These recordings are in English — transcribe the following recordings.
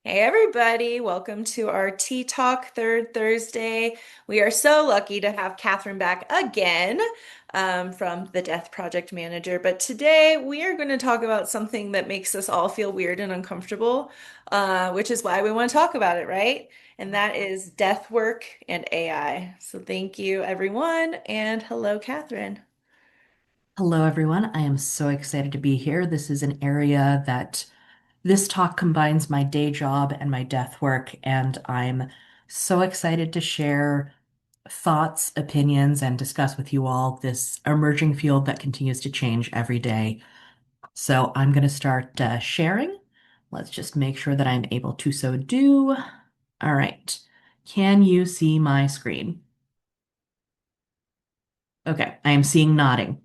Hey everybody, welcome to our Tea Talk Third Thursday. We are so lucky to have Catherine back again from the Death Project Manager. But today we are going to talk about something that makes us all feel weird and uncomfortable, which is why we want to talk about it, right? And that is death work and AI. So thank you everyone, and hello, Catherine. Hello, everyone. I am so excited to be here. This is an area that this talk combines my day job and my death work, and I'm so excited to share thoughts, opinions, and discuss with you all this emerging field that continues to change every day. So I'm going to start sharing. Let's just make sure that I'm able to so do. All right. Can you see my screen? Okay, I am seeing nodding.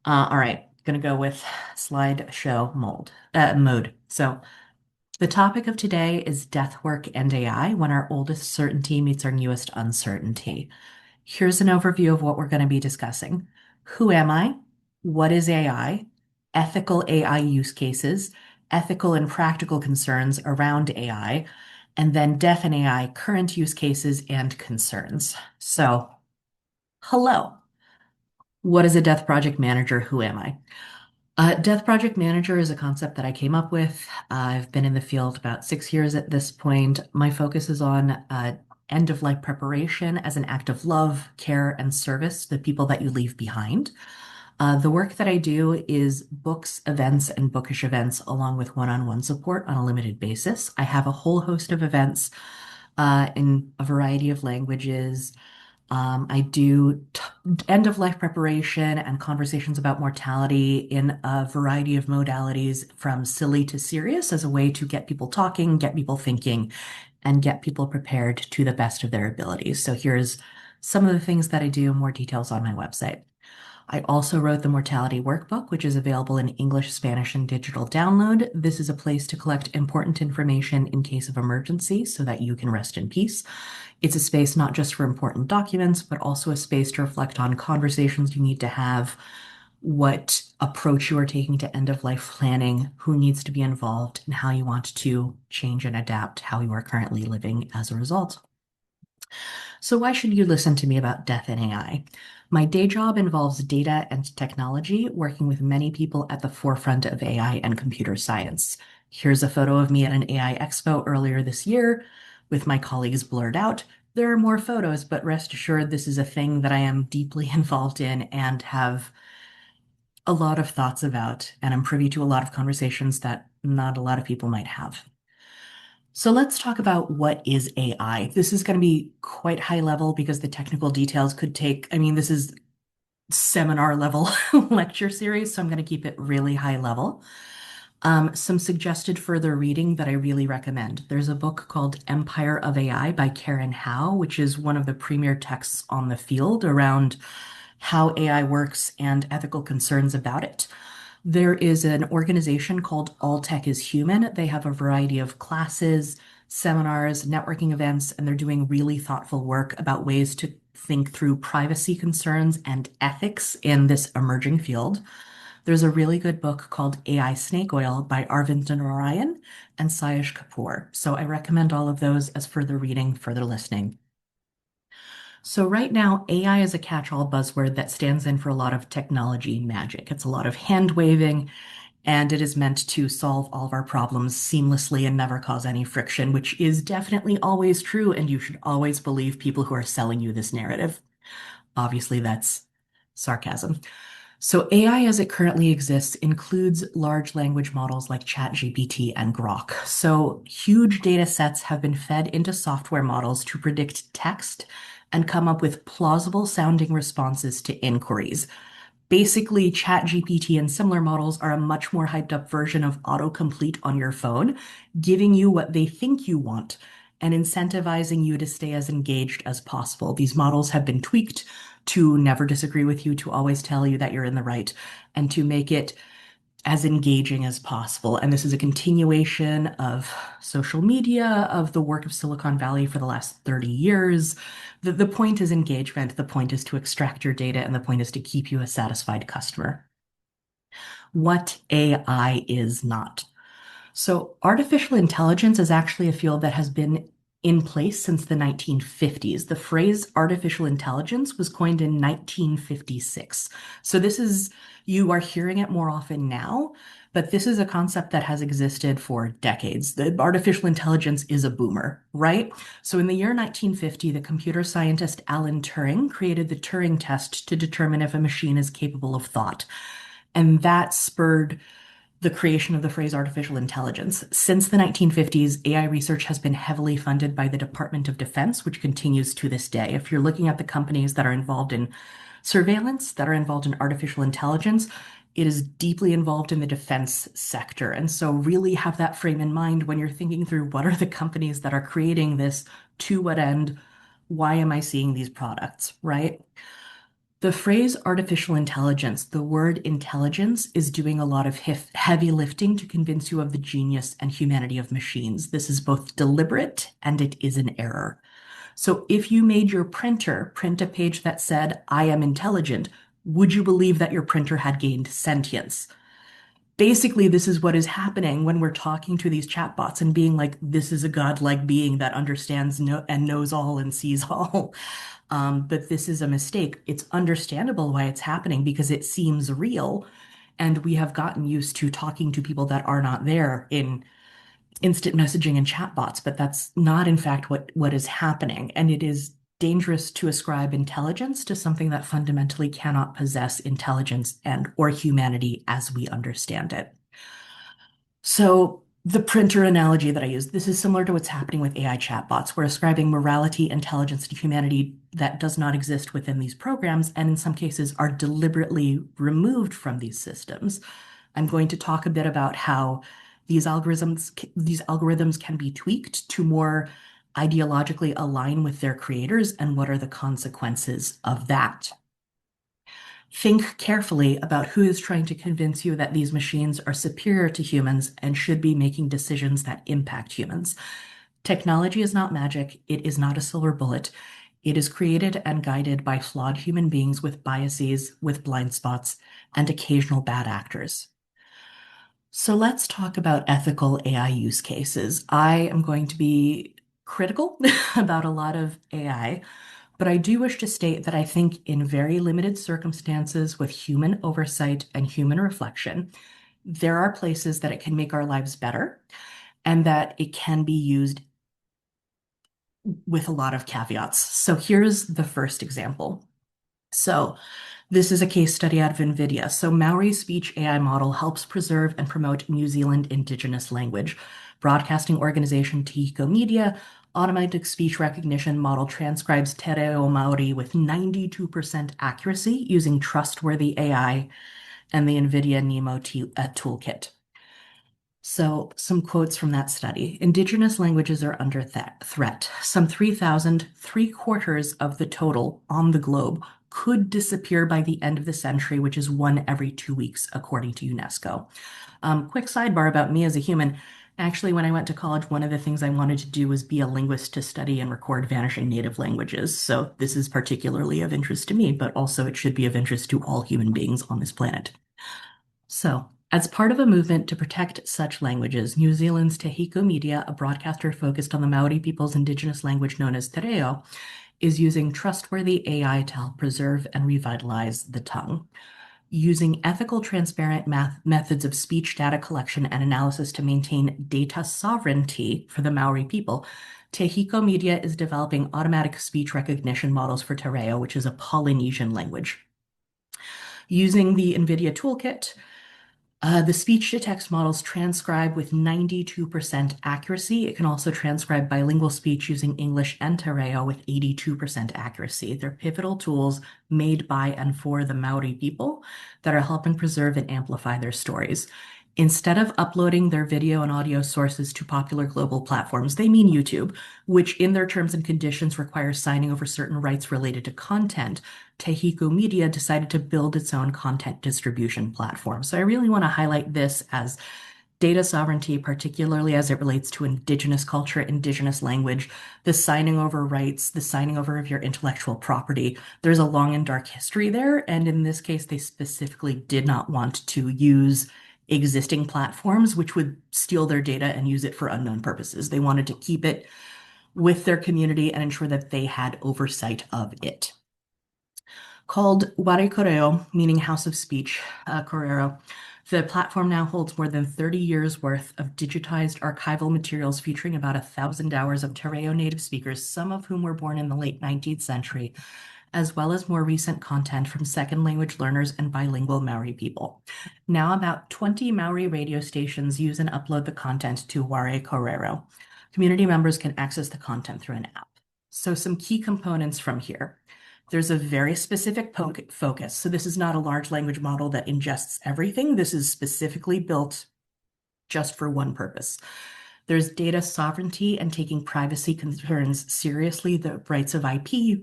All right, gonna go with slideshow mode. So the topic of today is death work and AI when our oldest certainty meets our newest uncertainty. Here's an overview of what we're going to be discussing. Who am I? What is AI? Ethical AI use cases, ethical and practical concerns around AI, and then death and AI current use cases and concerns. So, hello. What is a death project manager? Who am I? Death Project Manager is a concept that I came up with. I've been in the field about 6 years at this point. My focus is on end of life preparation as an act of love, care, and service to the people that you leave behind. The work that I do is books, events, and bookish events, along with one-on-one support on a limited basis. I have a whole host of events in a variety of languages. I do end of life preparation and conversations about mortality in a variety of modalities, from silly to serious, as a way to get people talking, get people thinking, and get people prepared to the best of their abilities. So here's some of the things that I do, more details on my website. I also wrote the Mortality Workbook, which is available in English, Spanish, and digital download. This is a place to collect important information in case of emergency so that you can rest in peace. It's a space not just for important documents, but also a space to reflect on conversations you need to have, what approach you are taking to end of life planning, who needs to be involved, and how you want to change and adapt how you are currently living as a result. So, why should you listen to me about death and AI? My day job involves data and technology, working with many people at the forefront of AI and computer science. Here's a photo of me at an AI expo earlier this year with my colleagues blurred out. There are more photos, but rest assured, this is a thing that I am deeply involved in and have a lot of thoughts about, and I'm privy to a lot of conversations that not a lot of people might have. So let's talk about what is AI. This is going to be quite high level because the technical details could take, this is seminar level lecture series, so I'm going to keep it really high level. Some suggested further reading that I really recommend. There's a book called Empire of AI by Karen Howe, which is one of the premier texts on the field around how AI works and ethical concerns about it. There is an organization called All Tech is Human. They have a variety of classes, seminars, networking events, and they're doing really thoughtful work about ways to think through privacy concerns and ethics in this emerging field. There's a really good book called AI Snake Oil by Arvind Narayan and Sayesh Kapoor. So I recommend all of those as further reading, further listening. So right now, AI is a catch-all buzzword that stands in for a lot of technology magic. It's a lot of hand waving, and it is meant to solve all of our problems seamlessly and never cause any friction, which is definitely always true, and you should always believe people who are selling you this narrative. Obviously, that's sarcasm. So AI as it currently exists includes large language models like ChatGPT and Grok. So huge data sets have been fed into software models to predict text and come up with plausible sounding responses to inquiries. Basically, ChatGPT and similar models are a much more hyped up version of autocomplete on your phone, giving you what they think you want and incentivizing you to stay as engaged as possible. These models have been tweaked to never disagree with you, to always tell you that you're in the right, and to make it as engaging as possible. And this is a continuation of social media, of the work of Silicon Valley for the last 30 years. The point is engagement, the point is to extract your data, and the point is to keep you a satisfied customer. What AI is not. So, artificial intelligence is actually a field that has been in place since the 1950s. The phrase artificial intelligence was coined in 1956. So, you are hearing it more often now, but this is a concept that has existed for decades. The artificial intelligence is a boomer, right? So, in the year 1950, the computer scientist Alan Turing created the Turing test to determine if a machine is capable of thought. And that spurred the creation of the phrase artificial intelligence. Since the 1950s, AI research has been heavily funded by the Department of Defense, which continues to this day. If you're looking at the companies that are involved in surveillance, that are involved in artificial intelligence, it is deeply involved in the defense sector. And so, really have that frame in mind when you're thinking through what are the companies that are creating this, to what end, why am I seeing these products, right? The phrase artificial intelligence, the word intelligence, is doing a lot of heavy lifting to convince you of the genius and humanity of machines. This is both deliberate and it is an error. So if you made your printer print a page that said, I am intelligent, would you believe that your printer had gained sentience? Basically, this is what is happening when we're talking to these chatbots and being like, this is a godlike being that understands and knows all and sees all. But this is a mistake. It's understandable why it's happening because it seems real. And we have gotten used to talking to people that are not there in instant messaging and chatbots, but that's not, in fact, what is happening. And it is dangerous to ascribe intelligence to something that fundamentally cannot possess intelligence and or humanity as we understand it. So the printer analogy that I use, this is similar to what's happening with AI chatbots. We're ascribing morality, intelligence, and humanity that does not exist within these programs, and in some cases are deliberately removed from these systems. I'm going to talk a bit about how these algorithms can be tweaked to more ideologically align with their creators and what are the consequences of that. Think carefully about who is trying to convince you that these machines are superior to humans and should be making decisions that impact humans. Technology is not magic. It is not a silver bullet. It is created and guided by flawed human beings with biases, with blind spots, and occasional bad actors. So let's talk about ethical AI use cases. I am going to be critical about a lot of AI, but I do wish to state that I think in very limited circumstances with human oversight and human reflection, there are places that it can make our lives better and that it can be used with a lot of caveats. So here's the first example. So this is a case study out of NVIDIA. So Maori speech AI model helps preserve and promote New Zealand Indigenous language. Broadcasting organization Te Hiko Media automatic speech recognition model transcribes Te Reo Maori with 92% accuracy using trustworthy AI and the NVIDIA NeMo toolkit. So, some quotes from that study. Indigenous languages are under threat. Some 3,000, three-quarters of the total on the globe, could disappear by the end of the century, which is one every 2 weeks, according to UNESCO. Quick sidebar about me as a human. Actually, when I went to college, one of the things I wanted to do was be a linguist to study and record vanishing native languages. So, this is particularly of interest to me, but also it should be of interest to all human beings on this planet. So, as part of a movement to protect such languages, New Zealand's Te Hiko Media, a broadcaster focused on the Maori people's indigenous language known as Te Reo, is using trustworthy AI to help preserve and revitalize the tongue. Using ethical, transparent methods of speech data collection and analysis to maintain data sovereignty for the Maori people, Te Hiko Media is developing automatic speech recognition models for Te Reo, which is a Polynesian language. Using the NVIDIA toolkit, the speech to text models transcribe with 92% accuracy. It can also transcribe bilingual speech using English and Te Reo with 82% accuracy. They're pivotal tools made by and for the Maori people that are helping preserve and amplify their stories. Instead of uploading their video and audio sources to popular global platforms, they mean YouTube, which in their terms and conditions requires signing over certain rights related to content. Te Hiko Media decided to build its own content distribution platform. So I really want to highlight this as data sovereignty, particularly as it relates to Indigenous culture, Indigenous language, the signing over rights, the signing over of your intellectual property. There's a long and dark history there. And in this case, they specifically did not want to use existing platforms, which would steal their data and use it for unknown purposes. They wanted to keep it with their community and ensure that they had oversight of it. Called Ware Correo, meaning House of Speech, Correo. The platform now holds more than 30 years worth of digitized archival materials featuring about 1,000 hours of Terreo native speakers, some of whom were born in the late 19th century, as well as more recent content from second language learners and bilingual Maori people. Now, about 20 Maori radio stations use and upload the content to Ware Correo. Community members can access the content through an app. So, some key components from here. There's a very specific focus. So, this is not a large language model that ingests everything. This is specifically built just for one purpose. There's data sovereignty and taking privacy concerns seriously. The rights of IP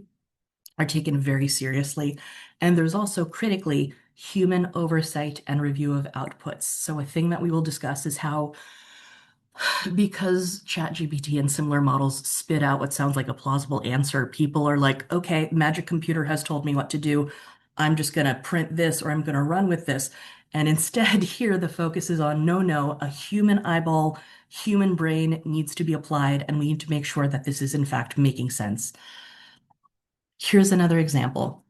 are taken very seriously. And there's also critically human oversight and review of outputs. So, a thing that we will discuss is how, because ChatGPT and similar models spit out what sounds like a plausible answer, people are like, okay, magic computer has told me what to do. I'm just going to print this or I'm going to run with this. And instead, here the focus is on no, no, a human eyeball, human brain needs to be applied, and we need to make sure that this is in fact making sense. Here's another example.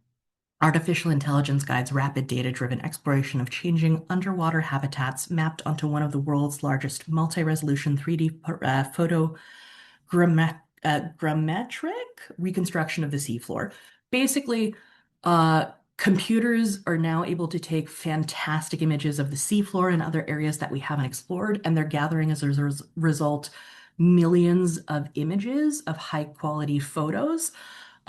Artificial intelligence guides rapid data-driven exploration of changing underwater habitats mapped onto one of the world's largest multi-resolution 3D photogrammetric reconstruction of the seafloor. Basically, uh, computers are now able to take fantastic images of the seafloor and other areas that we haven't explored, and they're gathering as a result millions of images of high-quality photos.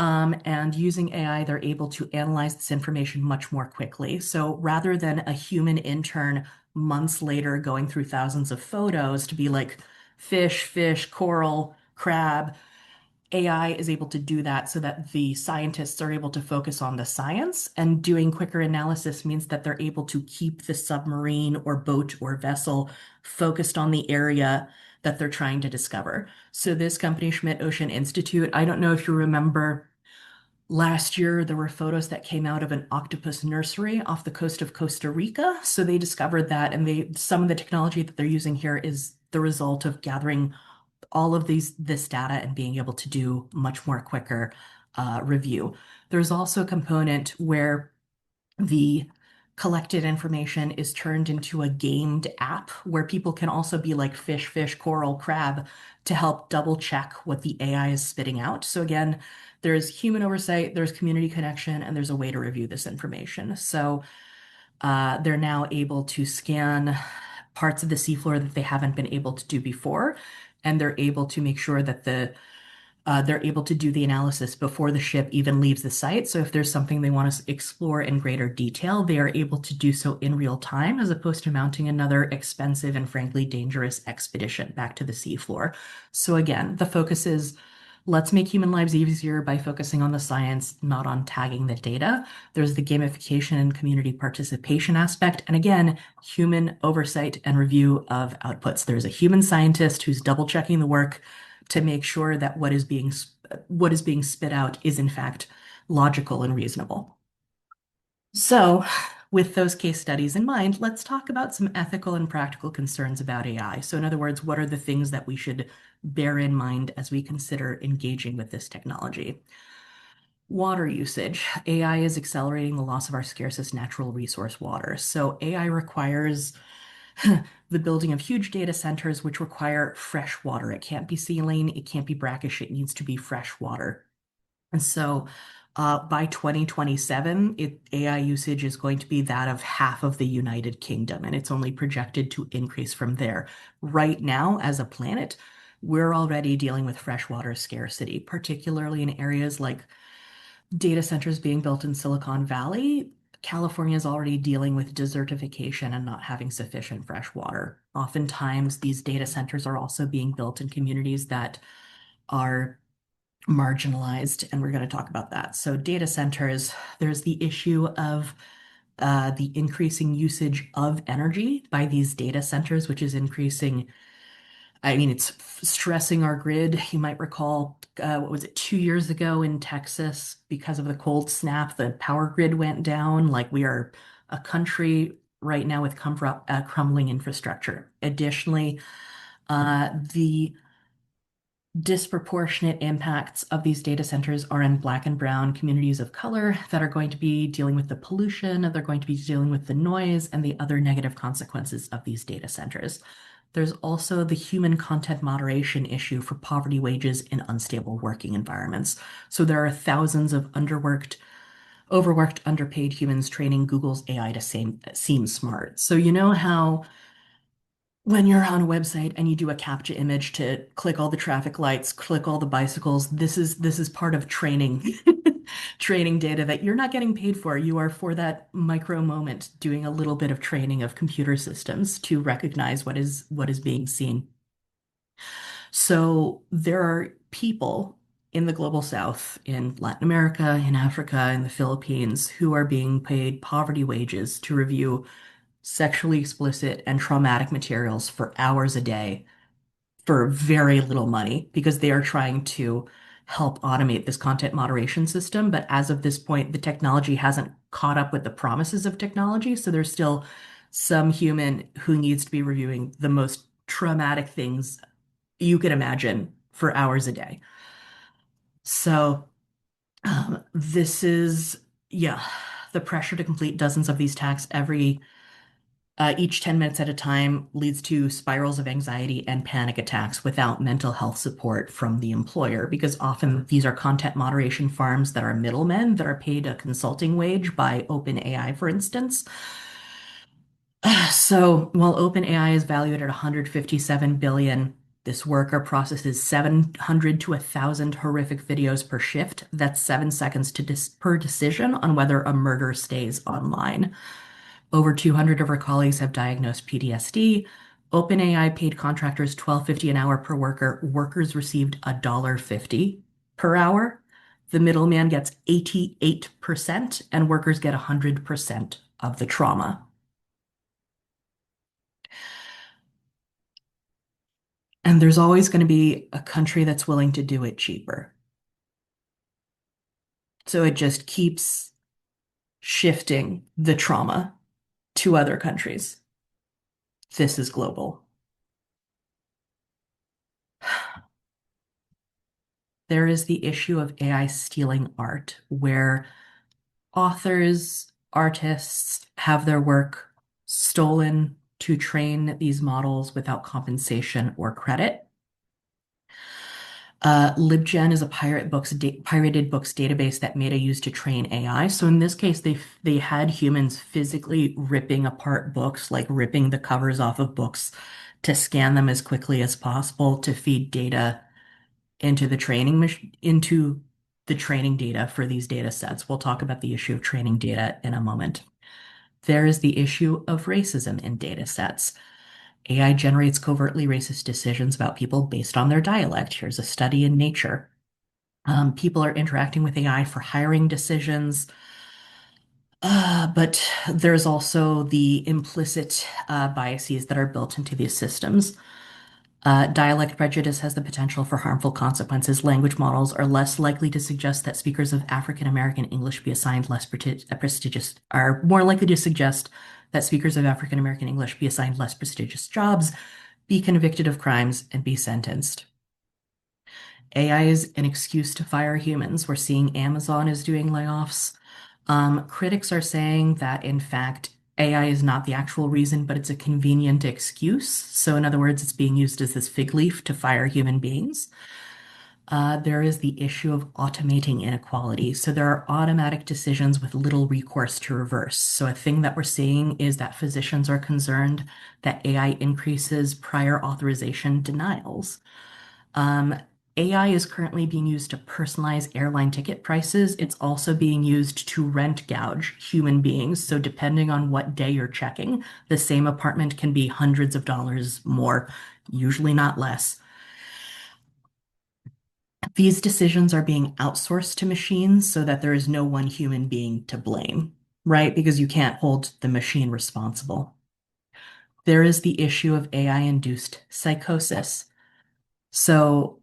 And using AI, they're able to analyze this information much more quickly. So rather than a human intern months later going through thousands of photos to be like fish, coral, crab, AI is able to do that so that the scientists are able to focus on the science, and doing quicker analysis means that they're able to keep the submarine or boat or vessel focused on the area that they're trying to discover. So this company, Schmidt Ocean Institute, I don't know if you remember last year, there were photos that came out of an octopus nursery off the coast of Costa Rica. So they discovered that, and some of the technology that they're using here is the result of gathering all of this data and being able to do much more quicker review. There's also a component where the collected information is turned into a gamed app where people can also be like fish, coral, crab to help double check what the AI is spitting out. So again, there's human oversight, there's community connection, and there's a way to review this information. So they're now able to scan parts of the seafloor that they haven't been able to do before, and they're able to make sure that they're able to do the analysis before the ship even leaves the site. So if there's something they want to explore in greater detail, they are able to do so in real time as opposed to mounting another expensive and frankly dangerous expedition back to the seafloor. So again, the focus is let's make human lives easier by focusing on the science, not on tagging the data. There's the gamification and community participation aspect. And again, human oversight and review of outputs. There's a human scientist who's double checking the work to make sure that what is being spit out is in fact logical and reasonable. So, with those case studies in mind, let's talk about some ethical and practical concerns about AI. So, in other words, what are the things that we should bear in mind as we consider engaging with this technology? Water usage. AI is accelerating the loss of our scarcest natural resource, water. So, AI requires the building of huge data centers which require fresh water. It can't be saline, it can't be brackish, it needs to be fresh water. And so by 2027, AI usage is going to be that of half of the United Kingdom, and it's only projected to increase from there. Right now, as a planet, we're already dealing with freshwater scarcity, particularly in areas like data centers being built in Silicon Valley. California is already dealing with desertification and not having sufficient fresh water. Oftentimes, these data centers are also being built in communities that are marginalized, and we're going to talk about that. So, data centers, there's the issue of the increasing usage of energy by these data centers, which is increasing. I mean, it's stressing our grid. You might recall, what was it, 2 years ago in Texas, because of the cold snap, the power grid went down. Like we are a country right now with crumbling infrastructure. Additionally, the disproportionate impacts of these data centers are in Black and Brown communities of color that are going to be dealing with the pollution, they're going to be dealing with the noise and the other negative consequences of these data centers. There's also the human content moderation issue for poverty wages in unstable working environments. So there are thousands of overworked, underpaid humans training Google's AI to seem smart. So you know how when you're on a website and you do a captcha image to click all the traffic lights, click all the bicycles, this is part of training training data that you're not getting paid for. You are for that micro moment doing a little bit of training of computer systems to recognize what is being seen. So there are people in the global south, in Latin America, in Africa, in the Philippines, who are being paid poverty wages to review sexually explicit and traumatic materials for hours a day for very little money because they are trying to help automate this content moderation system. But as of this point, the technology hasn't caught up with the promises of technology. So there's still some human who needs to be reviewing the most traumatic things you can imagine for hours a day. So this is, yeah, the pressure to complete dozens of these tasks each 10 minutes at a time leads to spirals of anxiety and panic attacks without mental health support from the employer, because often these are content moderation farms that are middlemen that are paid a consulting wage by OpenAI, for instance. So while OpenAI is valued at 157 billion, this worker processes 700 to 1,000 horrific videos per shift. That's 7 seconds per decision on whether a murder stays online. Over 200 of our colleagues have diagnosed PTSD. OpenAI paid contractors $12.50 an hour per worker. Workers received $1.50 per hour. The middleman gets 88%, and workers get 100% of the trauma. And there's always going to be a country that's willing to do it cheaper. So it just keeps shifting the trauma to other countries. This is global. There is the issue of AI stealing art, where authors, artists have their work stolen to train these models without compensation or credit. LibGen is a pirated books database that Meta used to train AI. So in this case, they had humans physically ripping apart books, like ripping the covers off of books to scan them as quickly as possible to feed data into the training data for these data sets. We'll talk about the issue of training data in a moment. There is the issue of racism in data sets. AI generates covertly racist decisions about people based on their dialect. Here's a study in Nature. People are interacting with AI for hiring decisions, but there's also the implicit biases that are built into these systems. Dialect prejudice has the potential for harmful consequences. Language models are less likely to suggest that speakers of African American English be assigned are more likely to suggest that speakers of African American English be assigned less prestigious jobs, be convicted of crimes, and be sentenced. AI is an excuse to fire humans. We're seeing Amazon is doing layoffs. Critics are saying that, in fact, AI is not the actual reason, but it's a convenient excuse. So, in other words, it's being used as this fig leaf to fire human beings. There is the issue of automating inequality. So, there are automatic decisions with little recourse to reverse. So, a thing that we're seeing is that physicians are concerned that AI increases prior authorization denials. Um, AI is currently being used to personalize airline ticket prices. It's also being used to rent gouge human beings. So, depending on what day you're checking, the same apartment can be hundreds of dollars more, usually not less. These decisions are being outsourced to machines so that there is no one human being to blame, right? Because you can't hold the machine responsible. There is the issue of AI-induced psychosis. So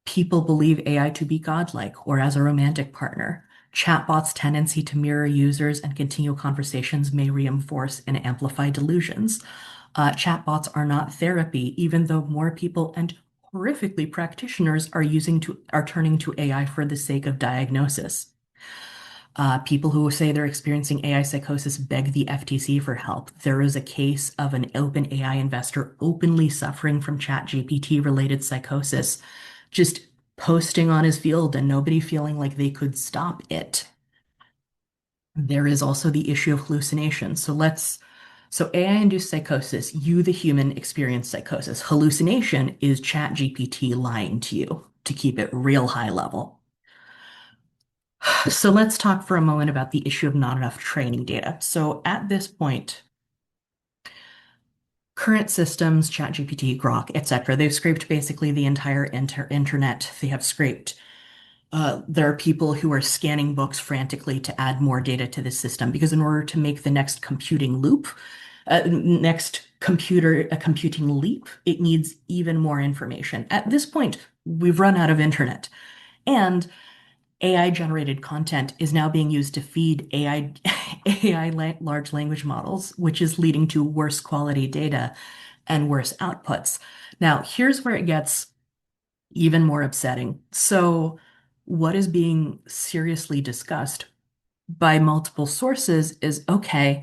people believe AI to be godlike or as a romantic partner. Chatbots' tendency to mirror users and continue conversations may reinforce and amplify delusions. Chatbots are not therapy, even though more people and horrifically practitioners are turning to AI for the sake of diagnosis. People who say they're experiencing AI psychosis beg the FTC for help. There is a case of an open AI investor openly suffering from ChatGPT related psychosis, just posting on his field and nobody feeling like they could stop it. There is also the issue of hallucination. So AI-induced psychosis, you, the human, experience psychosis. Hallucination is ChatGPT lying to you to keep it real high level. So let's talk for a moment about the issue of not enough training data. So at this point, current systems, ChatGPT, Grok, etc., they've scraped basically the entire internet. They have scraped. There are people who are scanning books frantically to add more data to the system because in order to make the next computing loop, next computing leap, it needs even more information. At this point, we've run out of internet. And AI generated content is now being used to feed large language models, which is leading to worse quality data and worse outputs. Now, here's where it gets even more upsetting. So, what is being seriously discussed by multiple sources is okay,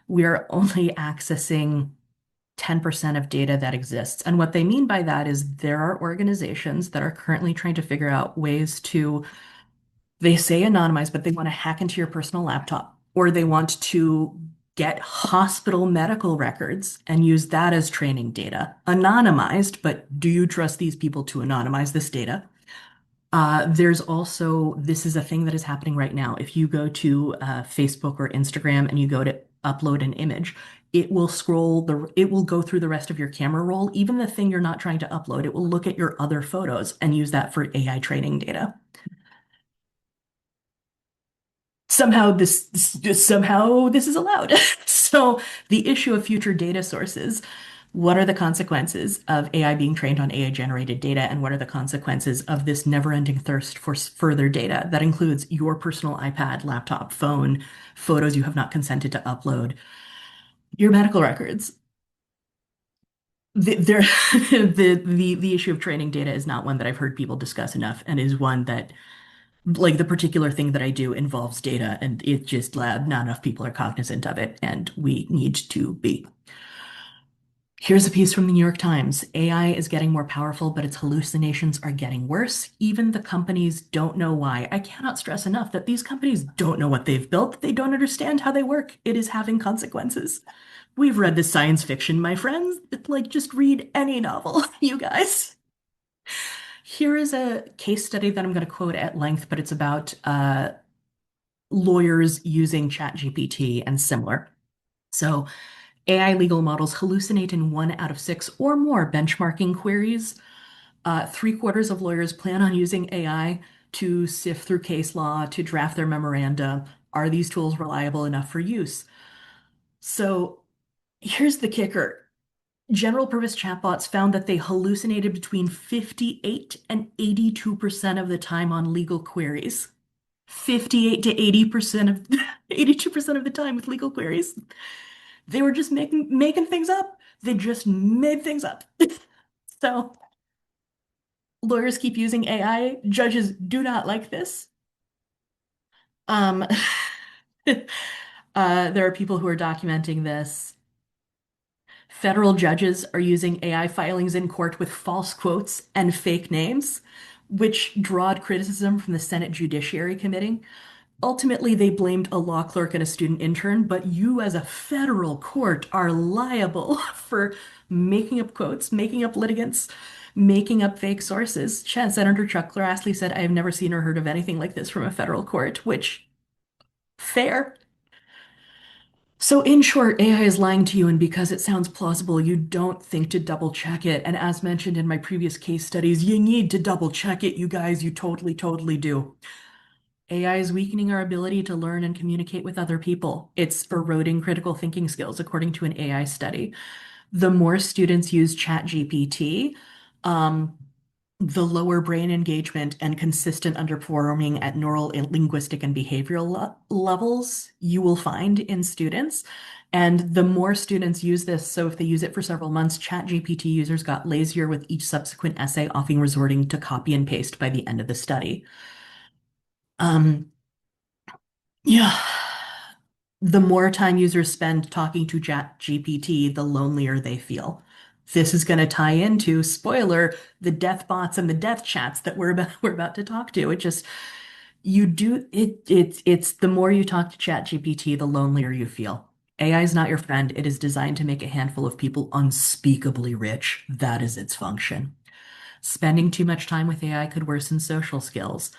we are only accessing 10% of data that exists. And what they mean by that is there are organizations that are currently trying to figure out ways to they say anonymize, but they want to hack into your personal laptop, or they want to get hospital medical records and use that as training data. Anonymized, but do you trust these people to anonymize this data? There's also, this is a thing that is happening right now. If you go to Facebook or Instagram and you go to upload an image, it will go through the rest of your camera roll, even the thing you're not trying to upload. It will look at your other photos and use that for AI training data. Somehow this is allowed. So the issue of future data sources, what are the consequences of AI being trained on AI generated data, and what are the consequences of this never-ending thirst for further data that includes your personal iPad, laptop, phone, photos you have not consented to upload, your medical records. There, the issue of training data is not one that I've heard people discuss enough, and is one that like the particular thing that I do involves data and it's just lab. Not enough people are cognizant of it, and we need to be. Here's a piece from the New York Times. AI is getting more powerful, but its hallucinations are getting worse. Even the companies don't know why. I cannot stress enough that these companies don't know what they've built. They don't understand how they work. It is having consequences. We've read this science fiction, my friends. Like, just read any novel, you guys. Here is a case study that I'm going to quote at length, but it's about lawyers using ChatGPT and similar. So, AI legal models hallucinate in 1 out of 6 or more benchmarking queries. Three-quarters of lawyers plan on using AI to sift through case law, to draft their memoranda. Are these tools reliable enough for use? So, here's the kicker. General purpose chatbots found that they hallucinated between 58 and 82% of the time on legal queries. 58 to 80% of 82% of the time with legal queries. They were just making things up. They just made things up. So lawyers keep using AI. Judges do not like this. Um, there are people who are documenting this. Federal judges are using AI filings in court with false quotes and fake names, which drawed criticism from the Senate Judiciary Committee. Ultimately, they blamed a law clerk and a student intern, but you as a federal court are liable for making up quotes, making up litigants, making up fake sources. Senator Chuck Grassley said, I have never seen or heard of anything like this from a federal court, which, fair. So, in short, AI is lying to you, and because it sounds plausible, you don't think to double check it. And as mentioned in my previous case studies, you need to double check it, you guys. You totally, totally do. AI is weakening our ability to learn and communicate with other people. It's eroding critical thinking skills, according to an AI study. The more students use ChatGPT, um, the lower brain engagement and consistent underperforming at neural, linguistic, and behavioral levels you will find in students. And the more students use this, so if they use it for several months, ChatGPT users got lazier with each subsequent essay, often resorting to copy and paste by the end of the study. Um, yeah. The more time users spend talking to ChatGPT, the lonelier they feel. This is going to tie into, spoiler, the death bots and the death chats that we're about to talk to. It just you do it it's the more you talk to ChatGPT, the lonelier you feel. AI is not your friend. It is designed to make a handful of people unspeakably rich. That is its function. Spending too much time with AI could worsen social skills.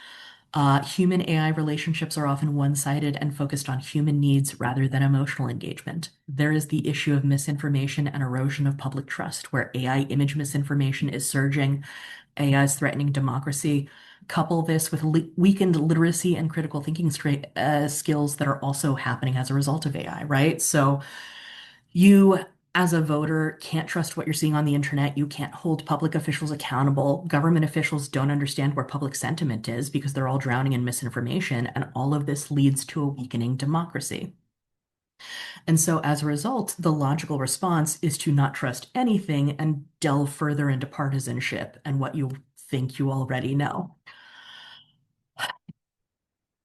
Human AI relationships are often one-sided and focused on human needs rather than emotional engagement. There is the issue of misinformation and erosion of public trust, where AI image misinformation is surging. AI is threatening democracy. Couple this with weakened literacy and critical thinking skills that are also happening as a result of AI, right? So you, as a voter, can't trust what you're seeing on the internet. You can't hold public officials accountable. Government officials don't understand where public sentiment is because they're all drowning in misinformation. And all of this leads to a weakening democracy. And so, as a result, the logical response is to not trust anything and delve further into partisanship and what you think you already know.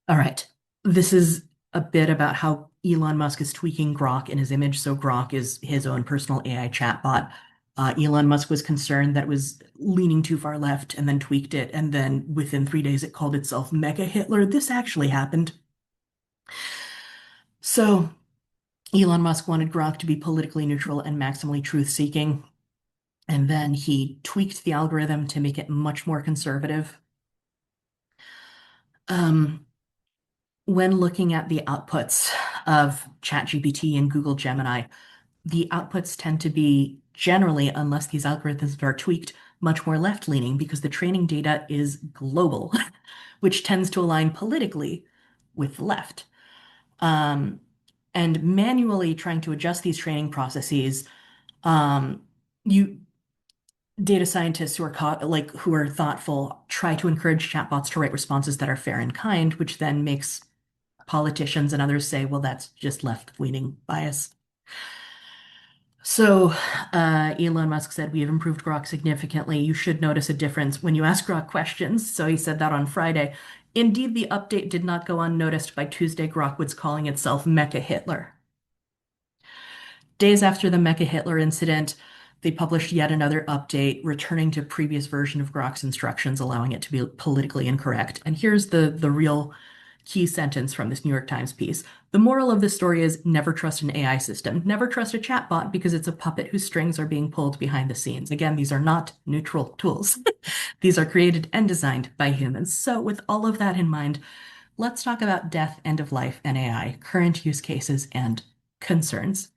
All right. This is a bit about how Elon Musk is tweaking Grok in his image. So Grok is his own personal AI chatbot. Elon Musk was concerned that it was leaning too far left and then tweaked it. And then within 3 days, it called itself Mega Hitler. This actually happened. So Elon Musk wanted Grok to be politically neutral and maximally truth-seeking. And then he tweaked the algorithm to make it much more conservative. Um, when looking at the outputs of ChatGPT and Google Gemini, the outputs tend to be generally, unless these algorithms are tweaked, much more left-leaning because the training data is global, which tends to align politically with the left. Um, and manually trying to adjust these training processes, um, you data scientists who are who are thoughtful try to encourage chatbots to write responses that are fair and kind, which then makes politicians and others say, well, that's just left-leaning bias. So, Elon Musk said, we have improved Grok significantly. You should notice a difference when you ask Grok questions. So he said that on Friday. Indeed, the update did not go unnoticed. By Tuesday, Grok was calling itself Mecha Hitler. Days after the Mecha Hitler incident, they published yet another update, returning to previous version of Grok's instructions, allowing it to be politically incorrect. And here's the real key sentence from this New York Times piece. The moral of this story is never trust an AI system. Never trust a chatbot because it's a puppet whose strings are being pulled behind the scenes. Again, these are not neutral tools. These are created and designed by humans. So with all of that in mind, let's talk about death, end of life, and AI, current use cases and concerns.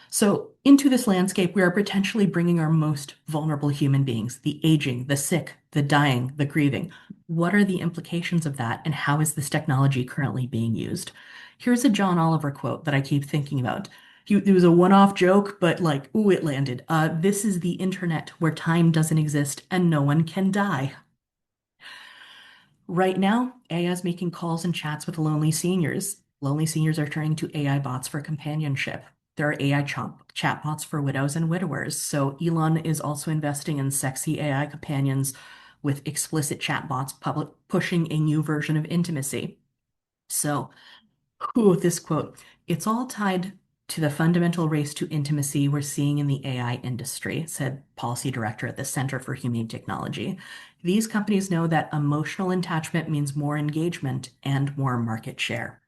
So, into this landscape, we are potentially bringing our most vulnerable human beings, the aging, the sick, the dying, the grieving. What are the implications of that, and how is this technology currently being used? Here's a John Oliver quote that I keep thinking about. It was a one-off joke, but like, ooh, it landed. This is the internet where time doesn't exist and no one can die. Right now, AI is making calls and chats with lonely seniors. Lonely seniors are turning to AI bots for companionship. There are AI chatbots for widows and widowers. So Elon is also investing in sexy AI companions with explicit chatbots pushing a new version of intimacy. So ooh, this quote, it's all tied to the fundamental race to intimacy we're seeing in the AI industry, said policy director at the Center for Humane Technology. These companies know that emotional attachment means more engagement and more market share.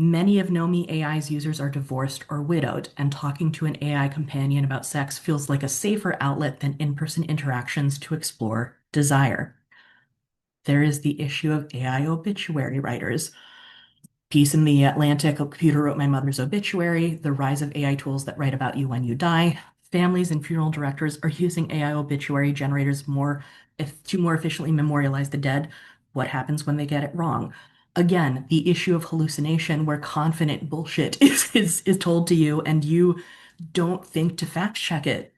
Many of Nomi AI's users are divorced or widowed, and talking to an AI companion about sex feels like a safer outlet than in-person interactions to explore desire. There is the issue of AI obituary writers. Piece in the Atlantic, a computer wrote my mother's obituary, the rise of AI tools that write about you when you die. Families and funeral directors are using AI obituary generators to more efficiently memorialize the dead. What happens when they get it wrong? Again, the issue of hallucination where confident bullshit is told to you and you don't think to fact check it.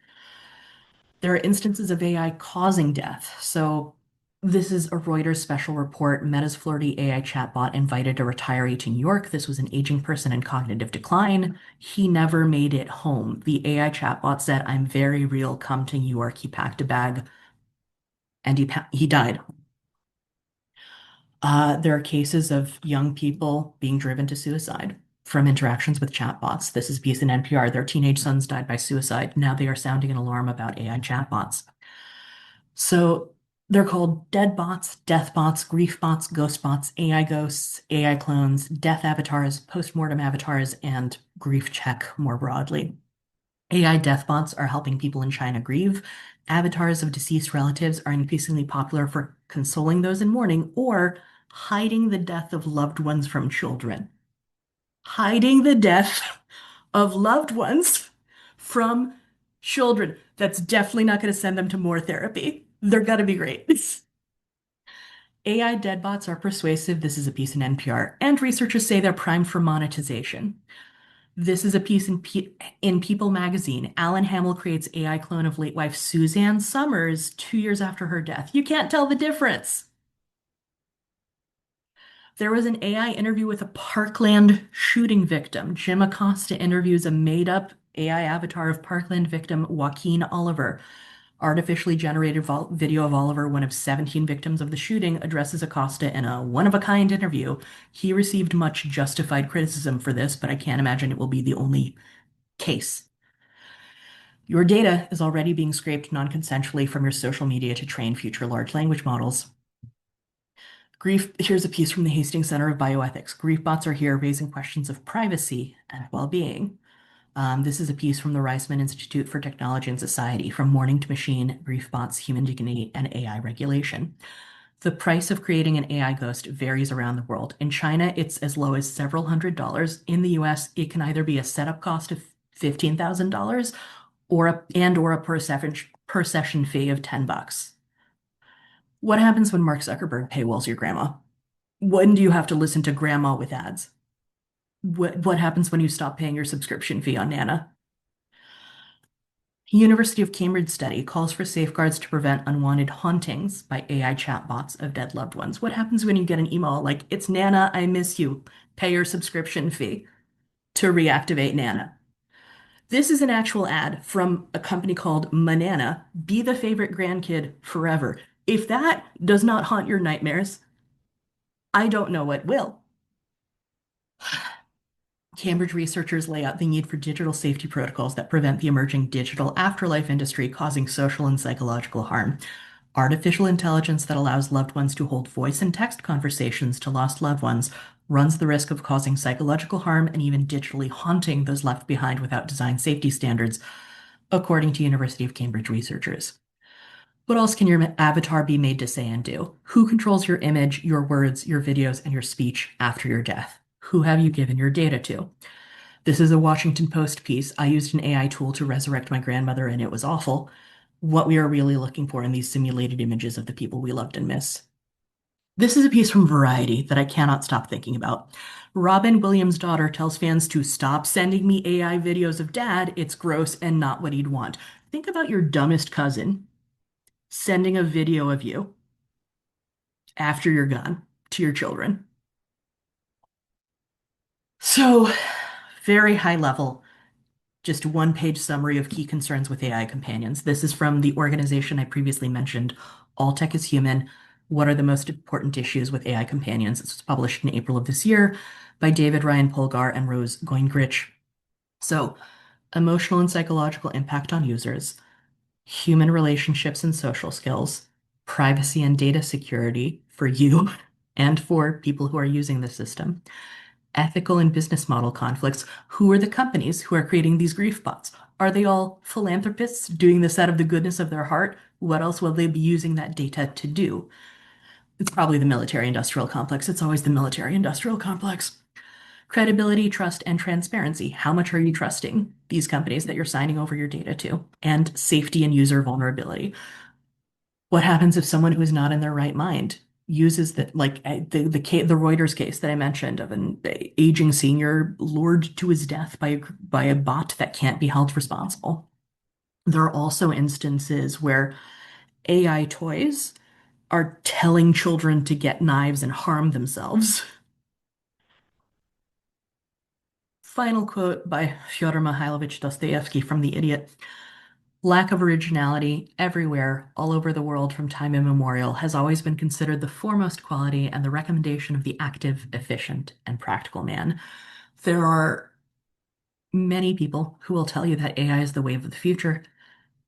There are instances of AI causing death. So this is a Reuters special report. Meta's Flirty AI chatbot invited a retiree to New York. This was an aging person in cognitive decline. He never made it home. The AI chatbot said, "I'm very real. Come to New York." He packed a bag and he died. There are cases of young people being driven to suicide from interactions with chatbots. This is a piece in NPR. Their teenage sons died by suicide. Now they are sounding an alarm about AI chatbots. So they're called dead bots, death bots, grief bots, ghost bots, AI ghosts, AI clones, death avatars, postmortem avatars, and grief check more broadly. AI death bots are helping people in China grieve. Avatars of deceased relatives are increasingly popular for consoling those in mourning or hiding the death of loved ones from children. Hiding the death of loved ones from children. That's definitely not going to send them to more therapy. They're going to be great. AI deadbots are persuasive. This is a piece in NPR, and researchers say they're primed for monetization. This is a piece in People magazine. Alan Hamill creates AI clone of late wife Suzanne Summers 2 years after her death. You can't tell the difference. There was an AI interview with a Parkland shooting victim. Jim Acosta interviews a made-up AI avatar of Parkland victim Joaquin Oliver. Artificially generated video of Oliver, one of 17 victims of the shooting, addresses Acosta in a one-of-a-kind interview. He received much justified criticism for this, but I can't imagine it will be the only case. Your data is already being scraped non-consensually from your social media to train future large language models. Here's a piece from the Hastings Center of Bioethics. Grief bots are here raising questions of privacy and well-being. This is a piece from the Reisman Institute for Technology and Society, From Mourning to Machine, Grief Bots, Human Dignity, and AI Regulation. The price of creating an AI ghost varies around the world. In China, it's as low as several $100s. In the US, it can either be a setup cost of $15,000 or a per session fee of $10. What happens when Mark Zuckerberg paywalls your grandma? When do you have to listen to grandma with ads? What happens when you stop paying your subscription fee on Nana? University of Cambridge study calls for safeguards to prevent unwanted hauntings by AI chatbots of dead loved ones. What happens when you get an email like, "It's Nana, I miss you. Pay your subscription fee to reactivate Nana." This is an actual ad from a company called Manana. Be the favorite grandkid forever. If that does not haunt your nightmares, I don't know what will. Cambridge researchers lay out the need for digital safety protocols that prevent the emerging digital afterlife industry causing social and psychological harm. Artificial intelligence that allows loved ones to hold voice and text conversations to lost loved ones runs the risk of causing psychological harm and even digitally haunting those left behind without design safety standards, according to University of Cambridge researchers. What else can your avatar be made to say and do? Who controls your image, your words, your videos, and your speech after your death? Who have you given your data to? This is a Washington Post piece. I used an AI tool to resurrect my grandmother, and it was awful. What we are really looking for in these simulated images of the people we loved and miss. This is a piece from Variety that I cannot stop thinking about. Robin Williams' daughter tells fans to stop sending me AI videos of dad. It's gross and not what he'd want. Think about your dumbest cousin sending a video of you after you're gone to your children. So, very high level, just one-page summary of key concerns with AI companions. This is from the organization I previously mentioned, All Tech is Human. What are the most important issues with AI companions? This was published in April of this year by David Ryan Polgar and Rose Goingrich. So, emotional and psychological impact on users, human relationships and social skills, privacy and data security for you and for people who are using the system, ethical and business model conflicts. Who are the companies who are creating these grief bots? Are they all philanthropists doing this out of the goodness of their heart? What else will they be using that data to do? It's probably the military industrial complex. It's always the military industrial complex. Credibility, trust, and transparency. How much are you trusting these companies that you're signing over your data to? And safety and user vulnerability. What happens if someone who is not in their right mind uses the Reuters case that I mentioned of an aging senior lured to his death by a bot that can't be held responsible? There are also instances where AI toys are telling children to get knives and harm themselves. Final quote by Fyodor Mikhailovich Dostoevsky from The Idiot. Lack of originality everywhere, all over the world from time immemorial, has always been considered the foremost quality and the recommendation of the active, efficient, and practical man. There are many people who will tell you that AI is the wave of the future,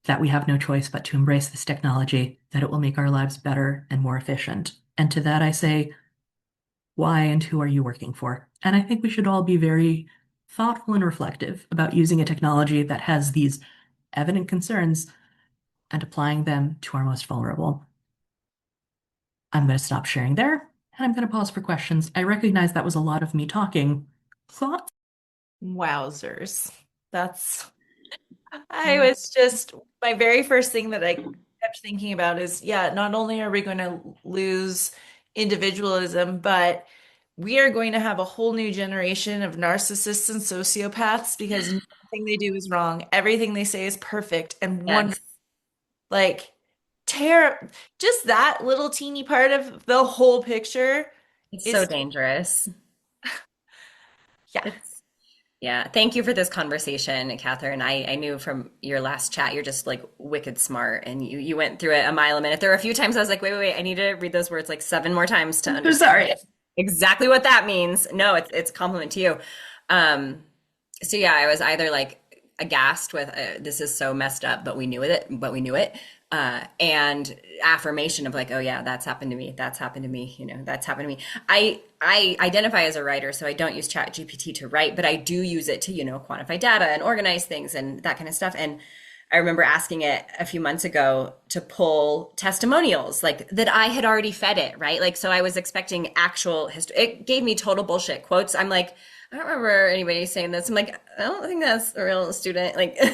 that we have no choice but to embrace this technology, that it will make our lives better and more efficient. And to that I say, why and who are you working for? And I think we should all be very thoughtful and reflective about using a technology that has these evident concerns and applying them to our most vulnerable. I'm going to stop sharing there and I'm going to pause for questions. I recognize that was a lot of me talking. Thoughts? Wowzers. That's, I Yeah. was just, my very first thing that I kept thinking about is, yeah, not only are we going to lose individualism, but we are going to have a whole new generation of narcissists and sociopaths because nothing they do is wrong. Everything they say is perfect and wonderful. Yes, Like, tear, just that little teeny part of the whole picture it's so is, dangerous. yeah. It's Yeah. Thank you for this conversation, Catherine. I knew from your last chat you're just like wicked smart and you went through it a mile a minute. There were a few times I was like, wait, I need to read those words like seven more times to I'm understand sorry. exactly what that means. No, it's a compliment to you. Um, so yeah, I was either like aghast with this is so messed up, but we knew it, and affirmation of like, oh yeah, that's happened to me, that's happened to me, that's happened to me. I identify as a writer, so I don't use Chat GPT to write, but I do use it to quantify data and organize things and that kind of stuff. And I remember asking it a few months ago to pull testimonials like that I had already fed it, right? Like, so I was expecting actual history. It gave me total bullshit quotes. I'm like, I don't remember anybody saying this. I'm like, I don't think that's a real student. Like, it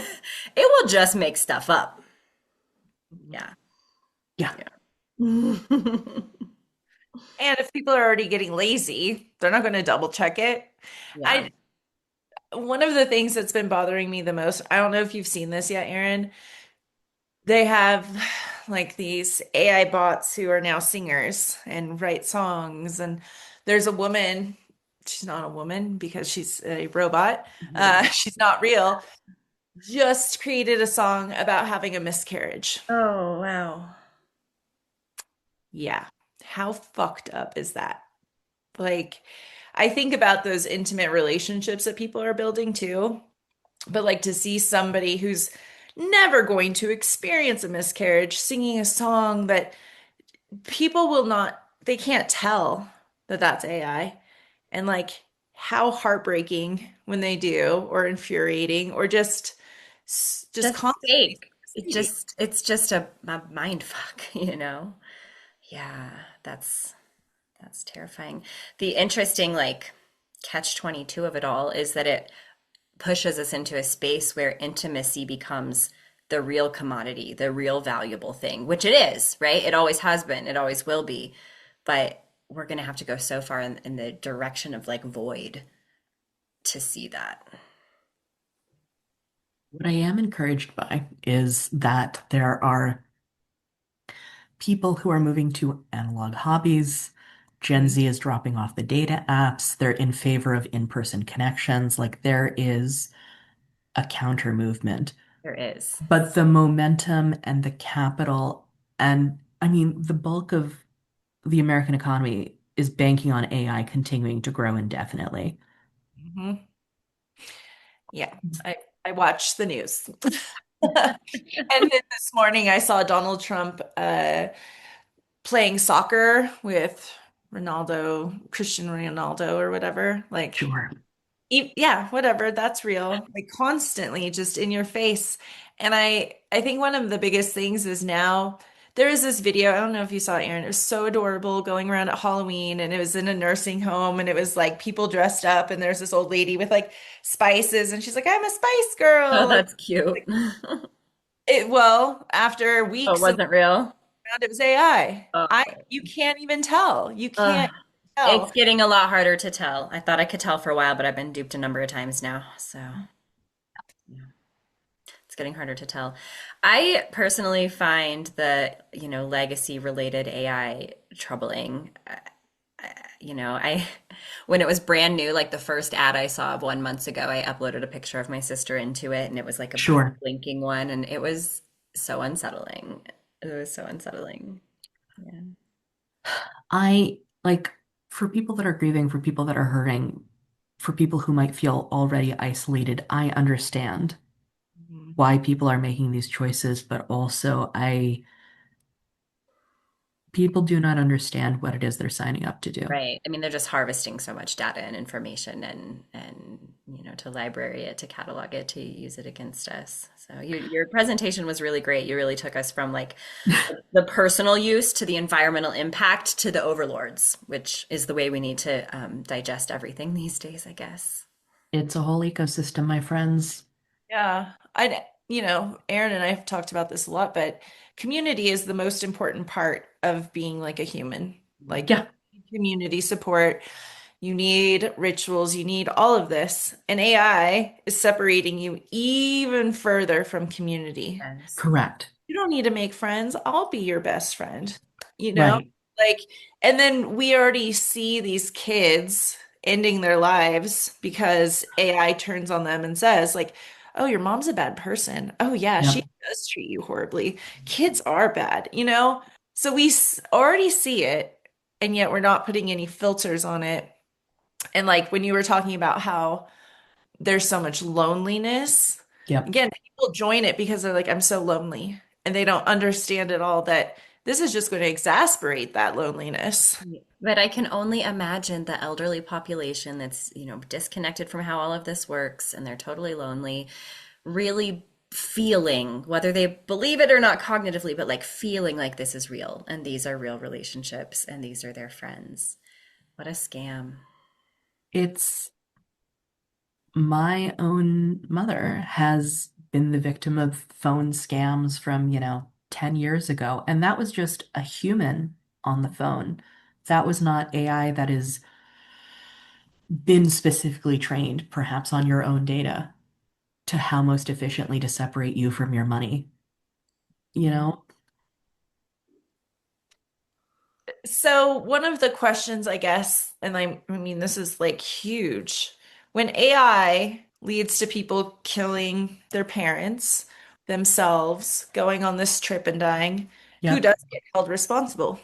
will just make stuff up. Yeah. Yeah. Yeah. And if people are already getting lazy, they're not going to double check it. Yeah. I One of the things that's been bothering me the most, I don't know if you've seen this yet, Aaron. They have like these AI bots who are now singers and write songs. And there's a woman, she's not a woman because she's a robot. She's not real. Just created a song about having a miscarriage. Oh, wow. Yeah. How fucked up is that? Like, I think about those intimate relationships that people are building too. But like to see somebody who's never going to experience a miscarriage singing a song that people will not, they can't tell that that's AI. And like how heartbreaking when they do, or infuriating, or just Just constantly fake. It see. just, it's just a mind fuck, you know? Yeah, that's terrifying. The interesting like catch 22 of it all is that it pushes us into a space where intimacy becomes the real commodity, the real valuable thing, which it is, right? It always has been, it always will be. But we're going to have to go so far in the direction of like void to see that. What I am encouraged by is that there are people who are moving to analog hobbies. Gen Mhm. Z is dropping off the data apps. They're in favor of in-person connections. Like there is a counter movement. There is. But the momentum and the capital, and I mean, the bulk of the American economy is banking on AI continuing to grow indefinitely. Mhm. Yeah, I watch the news. And then this morning I saw Donald Trump playing soccer with Ronaldo, Christian Ronaldo or whatever. Like, Sure. yeah, whatever, that's real. Like constantly just in your face. And I think one of the biggest things is now there is this video, I don't know if you saw it, Aaron. It was so adorable going around at Halloween and it was in a nursing home and it was like people dressed up and there's this old lady with like spices and she's like, I'm a spice Oh, girl. And that's cute. well, after Oh, it weeks of wasn't real. found it was AI. Oh, You can't even tell. You ugh. can't It's tell. getting a lot harder to tell. I thought I could tell for a while, but I've been duped a number of times now. So, yeah. getting harder to tell. I personally find the, legacy related AI troubling. I when it was brand new, like the first ad I saw of 1 month ago, I uploaded a picture of my sister into it, and it was like a Sure. blinking one, and it was so unsettling. It was so unsettling. Yeah. I like for people that are grieving, for people that are hurting, for people who might feel already isolated, I understand Mhm. why people are making these choices, but also people do not understand what it is they're signing up to do. Right. I mean, they're just harvesting so much data and information and to library it, to catalog it, to use it against us. So your presentation was really great. You really took us from like the personal use to the environmental impact to the overlords, which is the way we need to digest everything these days, I guess. It's a whole ecosystem, my friends. Yeah. Aaron and I have talked about this a lot, but community is the most important part of being like a human. Like Yeah, community support, you need rituals, you need all of this. And AI is separating you even further from community. Yes. correct. You don't need to make friends. I'll be your best friend, you know? Right. Like, and then we already see these kids ending their lives because AI turns on them and says, like, oh, your mom's a bad person. Oh, yeah, she Yep. does treat you horribly. Kids are bad, you know? So we already see it, and yet we're not putting any filters on it. And like when you were talking about how there's so much loneliness. Yep. Again, people join it because they're like, I'm so lonely. And they don't understand at all that this is just going to exasperate that loneliness. But I can only imagine the elderly population that's, disconnected from how all of this works and they're totally lonely, really feeling, whether they believe it or not cognitively, but like feeling like this is real and these are real relationships and these are their friends. What a scam. It's my own mother has been the victim of phone scams from, 10 years ago. And that was just a human on the phone. That was not AI that has been specifically trained, perhaps on your own data, to how most efficiently to separate you from your money. You Yeah. know, So one of the questions, I guess, and I mean, this is like huge. When AI leads to people killing their parents, themselves, going on this trip and dying, who yep. does get held responsible?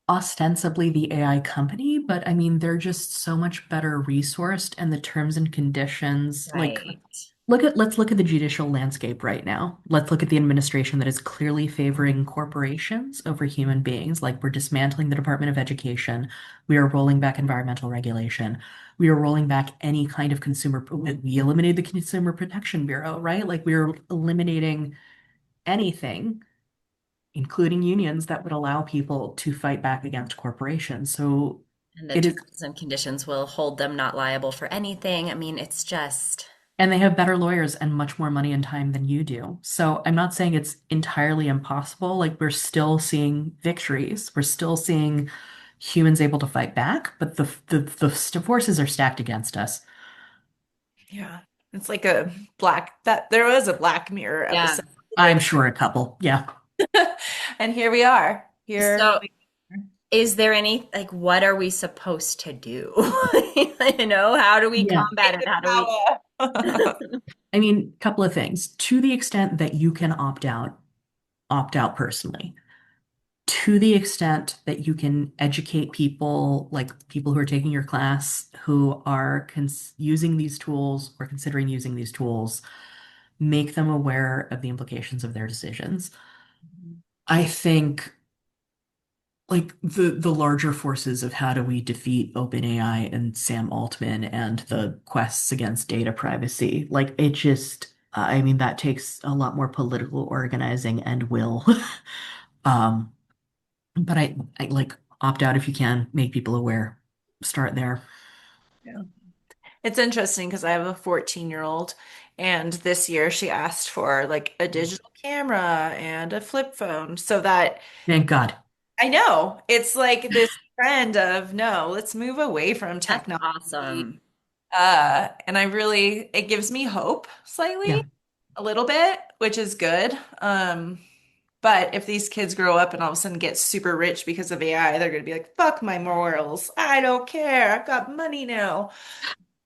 Ostensibly the AI company, but I mean, they're just so much better resourced and the terms and conditions, like Right. let's look at the judicial landscape right now. Let's look at the administration that is clearly favoring corporations over human beings. Like we're dismantling the Department of Education. We are rolling back environmental regulation. We are rolling back any kind of we eliminated the Consumer Protection Bureau, right? Like we are eliminating anything, including unions, that would allow people to fight back against corporations. So And the it is, terms and conditions will hold them not liable for anything. I mean, it's just, and they have better lawyers and much more money and time than you do. So I'm not saying it's entirely impossible. Like we're still seeing victories. We're still seeing humans able to fight back, but the forces are stacked against us. Yeah. It's like a black that there was a Black Mirror yeah. episode where I'm sure a couple. Yeah. and here we are. Here So we are. is there any, like, what are we supposed to do? How do we Yeah. combat Take it? the How do we? power. I mean, couple of things. To the extent that you can opt out personally. To the extent that you can educate people, like people who are taking your class, who are using these tools or considering using these tools, make them aware of the implications of their decisions. I think like the larger forces of how do we defeat OpenAI and Sam Altman and the quests against data privacy, like it just, I mean, that takes a lot more political organizing and will. Um, But I like opt out if you can, make people aware. Start there. Yeah. It's interesting because I have a 14-year-old and this year she asked for like a digital camera and a flip phone so that Thank God. I know it's like this trend of no, let's move away from That's technology. awesome. And it gives me hope Yeah. slightly, a little bit, which is good. But if these kids grow up and all of a sudden get super rich because of AI, they're going to be like, fuck my morals. I don't care. I've got money now.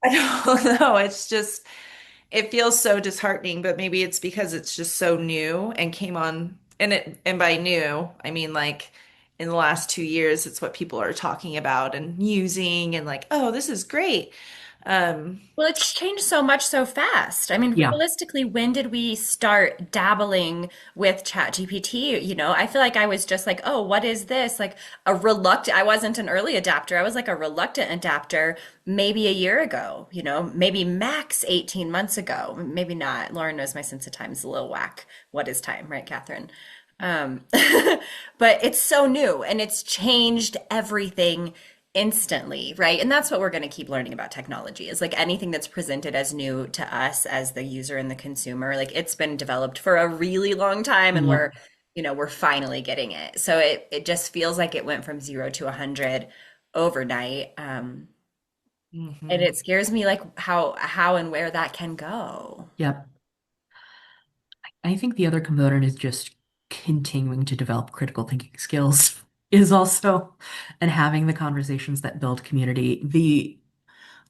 I don't know. It's just, it feels so disheartening, but maybe it's because it's just so new and came on. And by new, I mean like in the last 2 years, it's what people are talking about and using and like, oh, this is great. Um, Well, it's changed so much so fast. I mean, Yeah. realistically, when did we start dabbling with ChatGPT? I feel like I was just like, oh, what is this? Like I wasn't an early adapter. I was like a reluctant adapter maybe a year ago, maybe max 18 months ago. Maybe not. Lauren knows my sense of time is a little whack. What is time, right, Catherine? Um, but it's so new and it's changed everything instantly, right? And that's what we're going to keep learning about technology is like anything that's presented as new to us as the user and the consumer, like it's been developed for a really long time and Yep. we're finally getting it. So it just feels like it went from 0 to 100 overnight. And mhm, it scares me like how and where that can go. Yep. I think the other component is just continuing to develop critical thinking skills is also and having the conversations that build community. The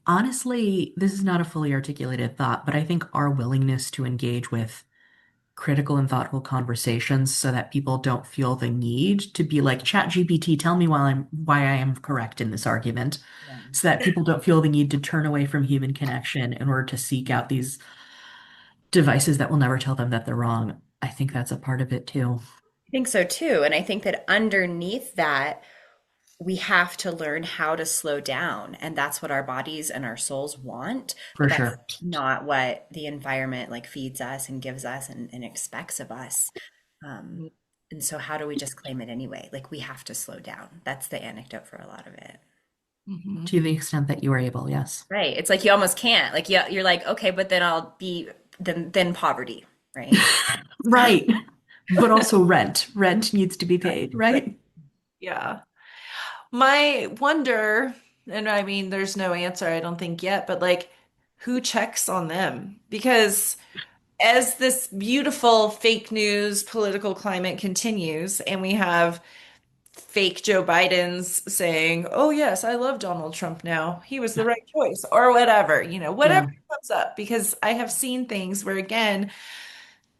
honestly, this is not a fully articulated thought, but I think our willingness to engage with critical and thoughtful conversations so that people don't feel the need to be like, ChatGPT, tell me why I am correct in this argument, Yeah. so that people don't feel the need to turn away from human connection in order to seek out these devices that will never tell them that they're wrong. I think that's a part of it too, I think so too. And I think that underneath that, we have to learn how to slow down. And that's what our bodies and our souls want. for But that's sure. not what the environment like feeds us and gives us and expects of us. Um, and so, how do we just claim it anyway? Like, we have to slow down. That's the anecdote for a lot of it. mhm. To the extent that you are able, yes. Right. It's like you almost can't. Like, you're like, okay, but then I'll be, then poverty, right? Right. But also rent. Rent needs to be paid, Right. right? Yeah. My wonder, and I mean, there's no answer, I don't think yet, but like, who checks on them? Because as this beautiful fake news political climate continues, and we have fake Joe Biden's saying, oh, yes, I love Donald Trump now. He was the right choice, or whatever, whatever Yeah. comes up. Because I have seen things where, again,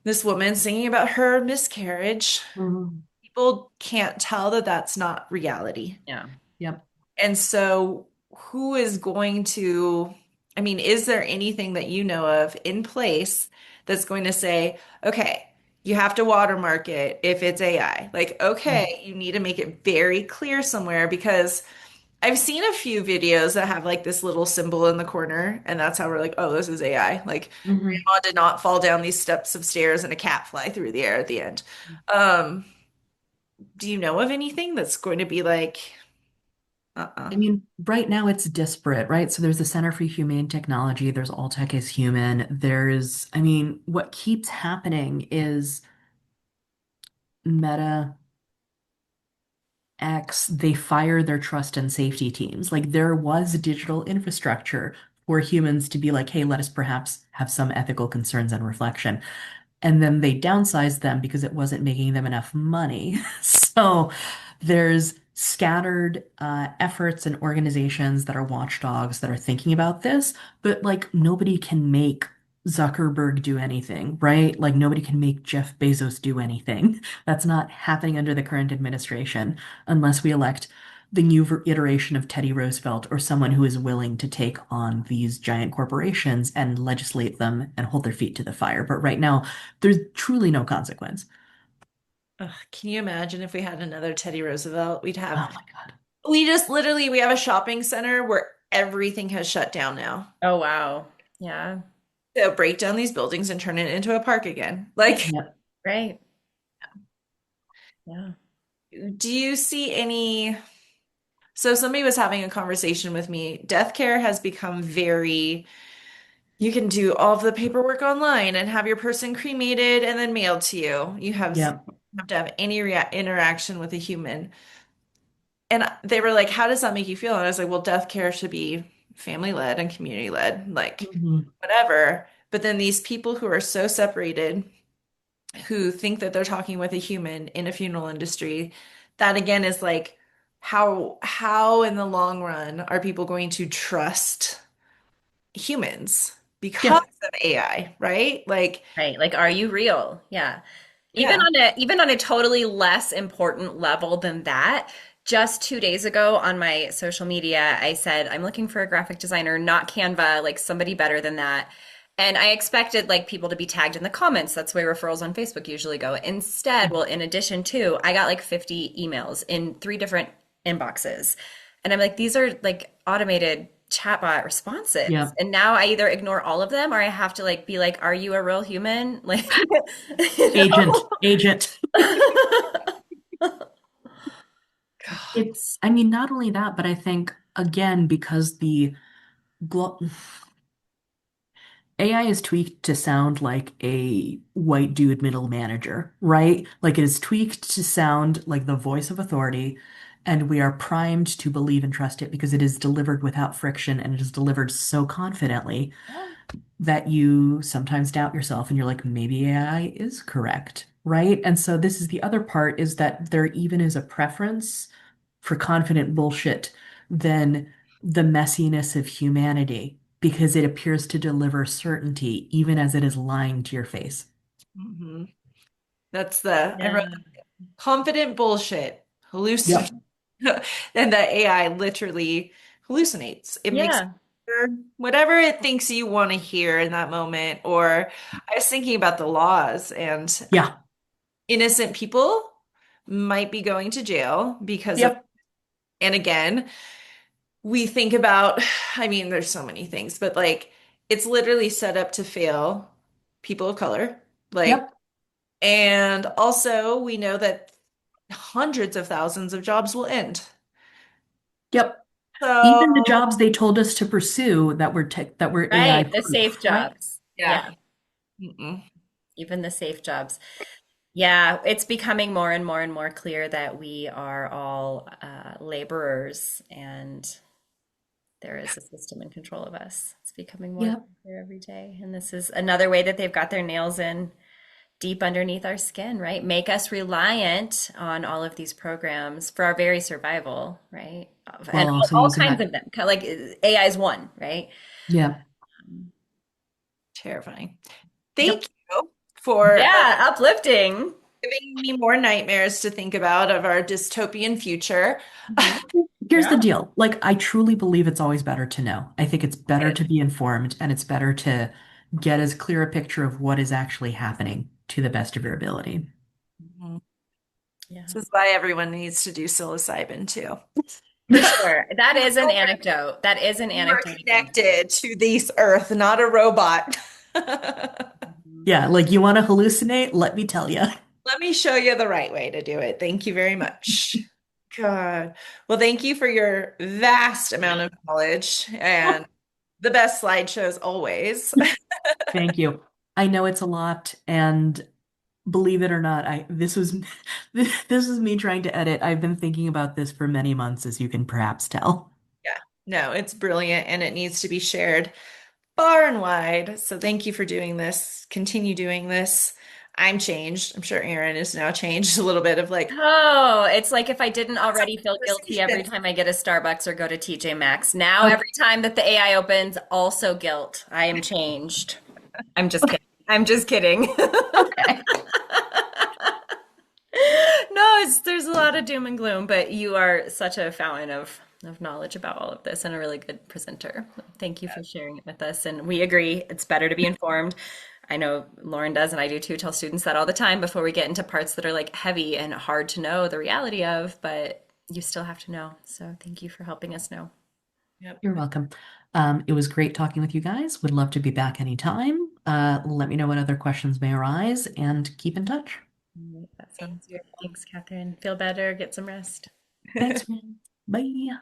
this woman singing about her miscarriage, Mhm. people can't tell that that's not reality. Yeah. Yep. And so, who is going to, I mean, is there anything that you know of in place that's going to say, okay, you have to watermark it if it's AI? Like, okay, you need to make it very clear somewhere because I've seen a few videos that have like this little symbol in the corner, and that's how we're like, oh, this is AI. Like, Mhm. grandma did not fall down these steps of stairs and a cat fly through the air at the end. Um, do you know of anything that's going to be like, uh-uh? I mean, right now it's disparate, right? So there's the Center for Humane Technology, there's All Tech is Human, there's, I mean, what keeps happening is Meta X, they fire their trust and safety teams. Like there was digital infrastructure for humans to be like, hey, let us perhaps have some ethical concerns and reflection. And then they downsized them because it wasn't making them enough money. So there's scattered efforts and organizations that are watchdogs that are thinking about this, but like nobody can make Zuckerberg do anything, right? Like nobody can make Jeff Bezos do anything. That's not happening under the current administration unless we elect the new iteration of Teddy Roosevelt or someone who is willing to take on these giant corporations and legislate them and hold their feet to the fire. But right now, there's truly no consequence. Ugh, can you imagine if we had another Teddy Roosevelt? Oh my God. We just literally, we have a shopping center where everything has shut down now. Oh, wow. Yeah. So break down these buildings and turn it into a park again. Like, Yep. Right. Yeah. do you see any? So somebody was having a conversation with me. Death care has become very, you can do all of the paperwork online and have your person cremated and then mailed to you. Yep. Have to have any rea interaction with a human. And they were like, how does that make you feel? And I was like, well, death care should be family led and community led, like Mhm. whatever. But then these people who are so separated, who think that they're talking with a human in a funeral industry, that again is like, how in the long run are people going to trust humans because Yeah. of AI, right? Like, Right. Like, are you real? Yeah. yeah. Even on a totally less important level than that, just 2 days ago on my social media, I said, I'm looking for a graphic designer, not Canva, like somebody better than that. And I expected like people to be tagged in the comments. That's where referrals on Facebook usually go. Instead, well, in addition to, I got like 50 emails in three different inboxes. And I'm like, these are like automated chatbot responses. Yeah. And now I either ignore all of them or I have to like be like, are you a real human? Like, you Agent, know? agent. God. It's, I mean, not only that, but I think, again, because the glo AI is tweaked to sound like a white dude middle manager, right? Like it is tweaked to sound like the voice of authority, and we are primed to believe and trust it because it is delivered without friction and it is delivered so confidently that you sometimes doubt yourself and you're like, maybe AI is correct, right? And so this is the other part is that there even is a preference for confident bullshit than the messiness of humanity because it appears to deliver certainty even as it is lying to your face. Mhm. That's the, I wrote Yeah. confident bullshit, hallucin, Yep. and the AI literally hallucinates. It makes Yeah. whatever it thinks you want to hear in that moment. Or I was thinking about the laws, and Yeah. innocent people might be going to jail because of, Yep. and again, we think about, I mean, there's so many things, but like it's literally set up to fail people of color. Like, Yep. and also we know that hundreds of thousands of jobs will end. Yep. Even the So, jobs they told us to pursue that were AI Right. The safe proof, right? jobs. Yeah. yeah. Mm-mm. Even the safe jobs. Yeah. It's becoming more and more and more clear that we are all laborers and there is a system in control of us. It's becoming more Yep. clear every day. And this is another way that they've got their nails in deep underneath our skin, right? Make us reliant on all of these programs for our very survival, right? And While also all using kinds that. of them. Kind of like AI is one, right? Yeah. Terrifying. Yep. Thank you for Yeah, uplifting. giving me more nightmares to think about of our dystopian future. Mhm. Here's the Yeah. deal. Like, I truly believe it's always better to know. I think it's better Right. to be informed and it's better to get as clear a picture of what is actually happening to the best of your ability. Mhm. Yeah. This is why everyone needs to do psilocybin too. For sure. That is an anecdote. That is an You are anecdote again. connected to this earth, not a robot. Mhm. Yeah, like you want to hallucinate? Let me tell you. Let me show you the right way to do it. Thank you very much. God. Well, thank you for your vast amount of knowledge and the best slideshows always. Thank you. I know it's a lot, and believe it or not, I this was this is me trying to edit. I've been thinking about this for many months, as you can perhaps tell. Yeah, no, it's brilliant and it needs to be shared far and wide. So thank you for doing this. Continue doing this. I'm changed. I'm sure Aaron is now changed a little bit of like, Oh, it's like if I didn't what's up already feel guilty every conversation? time I get a Starbucks or go to TJ Maxx. Now, Okay, every time that the AI opens, also guilt. I am changed. I'm just kidding. I'm just kidding. okay. No, there's a lot of doom and gloom, but you are such a fountain of knowledge about all of this and a really good presenter. Thank you for sharing it with us. And we agree, it's better to be informed. I know Lauren does, and I do too, tell students that all the time before we get into parts that are like heavy and hard to know the reality of, but you still have to know. So thank you for helping us know. Yep. You're welcome. It was great talking with you guys. Would love to be back anytime. Let me know what other questions may arise and keep in touch. All right, that Thank sounds you. good. Thanks, Catherine. Feel better, get some rest. Thanks, man. Bye.